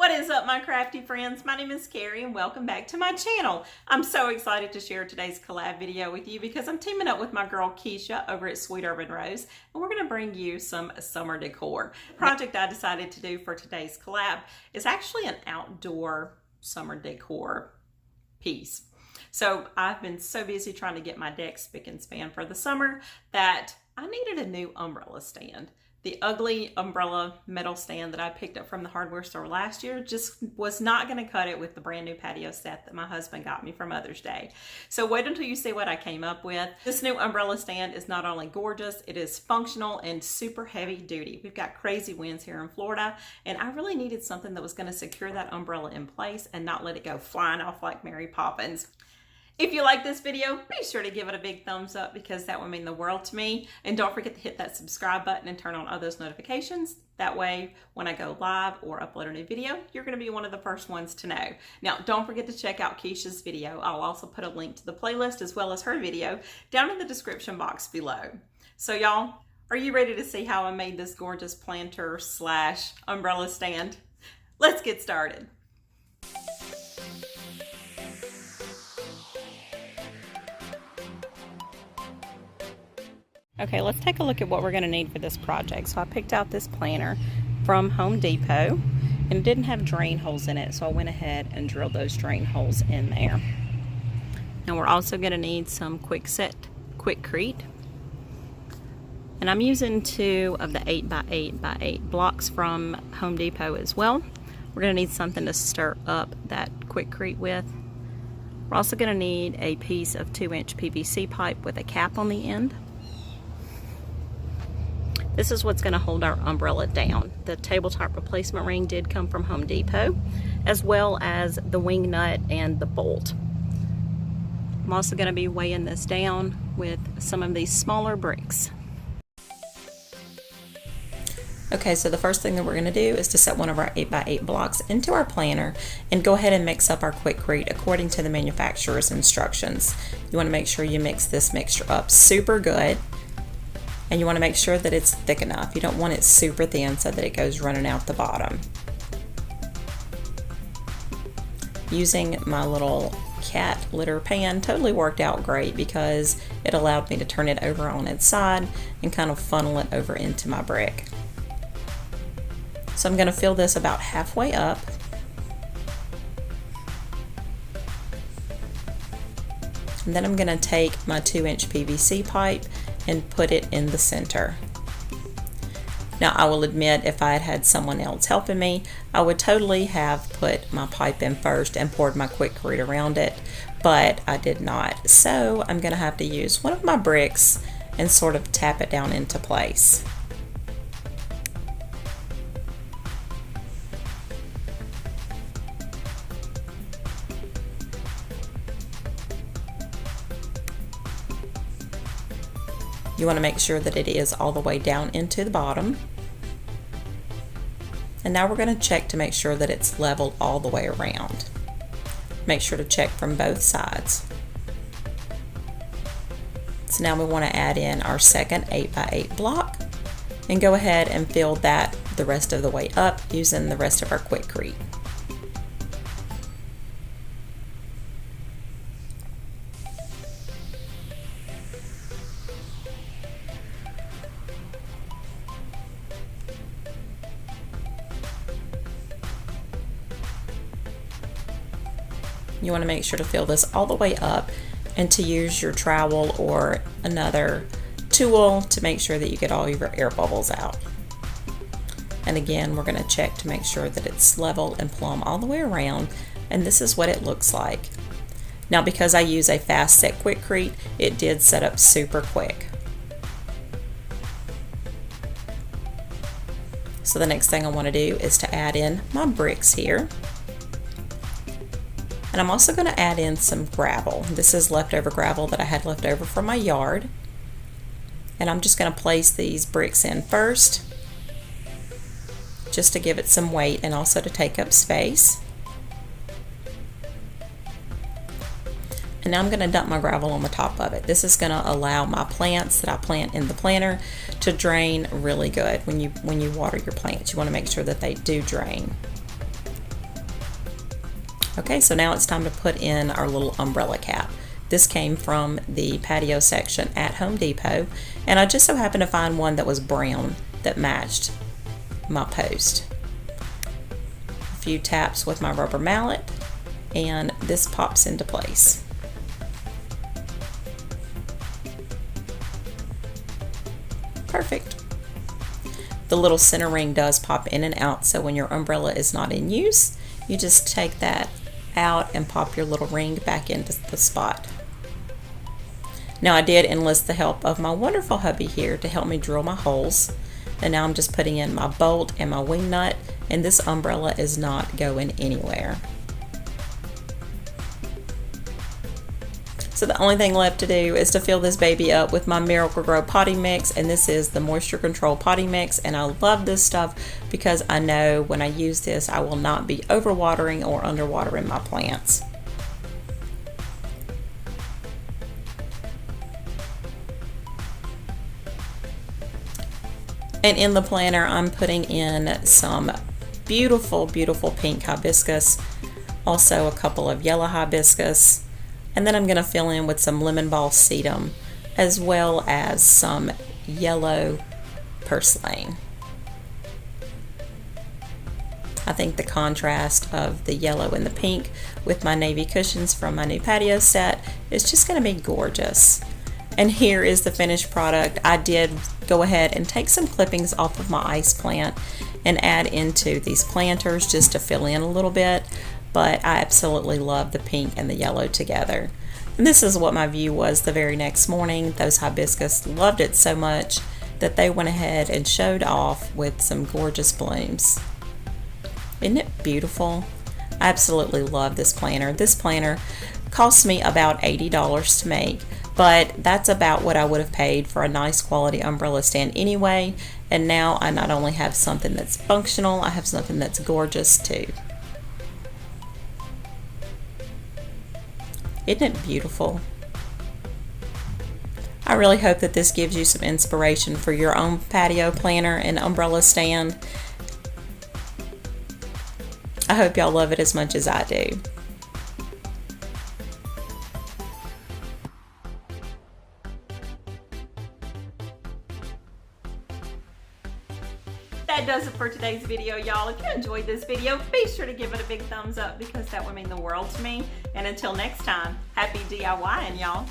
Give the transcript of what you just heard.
What is up, my crafty friends? My name is Carrie and welcome back to my channel. I'm so excited to share today's collab video with you because I'm teaming up with my girl Keisha over at Sweet Urban Rose, and we're going to bring you some summer decor. The project I decided to do for today's collab is actually an outdoor summer decor piece. So I've been so busy trying to get my deck spick and span for the summer that I needed a new umbrella stand. The ugly umbrella metal stand that I picked up from the hardware store last year just was not going to cut it with the brand new patio set that my husband got me for Mother's Day. So wait until you see what I came up with. This new umbrella stand is not only gorgeous, it is functional and super heavy duty. We've got crazy winds here in Florida, and I really needed something that was going to secure that umbrella in place and not let it go flying off like Mary Poppins. If you like this video, be sure to give it a big thumbs up because that would mean the world to me. And don't forget to hit that subscribe button and turn on all those notifications. That way, when I go live or upload a new video, you're going to be one of the first ones to know. Now, don't forget to check out Keisha's video. I'll also put a link to the playlist as well as her video down in the description box below. So y'all, are you ready to see how I made this gorgeous planter slash umbrella stand? Let's get started. Okay, let's take a look at what we're going to need for this project. So I picked out this planter from Home Depot, and it didn't have drain holes in it, so I went ahead and drilled those drain holes in there. Now we're also going to need some Quikrete, and I'm using 2 of the 8x8x8 blocks from Home Depot as well. We're going to need something to stir up that Quikrete with. We're also going to need a piece of 2-inch PVC pipe with a cap on the end. This is what's going to hold our umbrella down. The tabletop replacement ring did come from Home Depot, as well as the wing nut and the bolt. I'm also going to be weighing this down with some of these smaller bricks. Okay, so the first thing that we're going to do is to set one of our 8x8 blocks into our planter and go ahead and mix up our Quikrete according to the manufacturer's instructions. You want to make sure you mix this mixture up super good. And you want to make sure that it's thick enough. You don't want it super thin so that it goes running out the bottom. Using my little cat litter pan totally worked out great because it allowed me to turn it over on its side and kind of funnel it over into my brick. So I'm going to fill this about halfway up. And then I'm going to take my 2-inch PVC pipe and put it in the center. Now I will admit, if I had had someone else helping me, I would totally have put my pipe in first and poured my Quikrete around it, but I did not. So I'm going to have to use one of my bricks and sort of tap it down into place. You want to make sure that it is all the way down into the bottom. And now we're going to check to make sure that it's leveled all the way around. Make sure to check from both sides. So now we want to add in our second 8x8 block and go ahead and fill that the rest of the way up using the rest of our Quikrete. You want to make sure to fill this all the way up and to use your trowel or another tool to make sure that you get all your air bubbles out. And again, we're going to check to make sure that it's level and plumb all the way around, and this is what it looks like. Now because I use a fast set Quikrete, it did set up super quick. So the next thing I want to do is to add in my bricks here. And I'm also going to add in some gravel. This is leftover gravel that I had left over from my yard. And I'm just going to place these bricks in first, just to give it some weight and also to take up space. And now I'm going to dump my gravel on the top of it. This is going to allow my plants that I plant in the planter to drain really good. When you water your plants, you want to make sure that they do drain. Okay, so now it's time to put in our little umbrella cap. This came from the patio section at Home Depot, and I just so happened to find one that was brown that matched my post. A few taps with my rubber mallet, and this pops into place. Perfect. The little center ring does pop in and out, so when your umbrella is not in use, you just take that out and pop your little ring back into the spot. Now I did enlist the help of my wonderful hubby here to help me drill my holes, and now I'm just putting in my bolt and my wing nut, and this umbrella is not going anywhere. So the only thing left to do is to fill this baby up with my Miracle-Gro potty mix, and this is the moisture control potty mix, and I love this stuff because I know when I use this I will not be overwatering or underwatering my plants. And in the planter I'm putting in some beautiful, beautiful pink hibiscus, also a couple of yellow hibiscus, and then I'm going to fill in with some lemon ball sedum as well as some yellow purslane. I think the contrast of the yellow and the pink with my navy cushions from my new patio set is just going to be gorgeous. And here is the finished product. I did go ahead and take some clippings off of my ice plant and add into these planters just to fill in a little bit, but I absolutely love the pink and the yellow together. And this is what my view was the very next morning. Those hibiscus loved it so much that they went ahead and showed off with some gorgeous blooms. Isn't it beautiful? I absolutely love this planter. This planter cost me about $80 to make, but that's about what I would have paid for a nice quality umbrella stand anyway. And now I not only have something that's functional, I have something that's gorgeous too. Isn't it beautiful? I really hope that this gives you some inspiration for your own patio planter and umbrella stand. I hope y'all love it as much as I do. That does it for today's video, y'all. If you enjoyed this video, be sure to give it a big thumbs up because that would mean the world to me. And until next time, happy DIYing, y'all.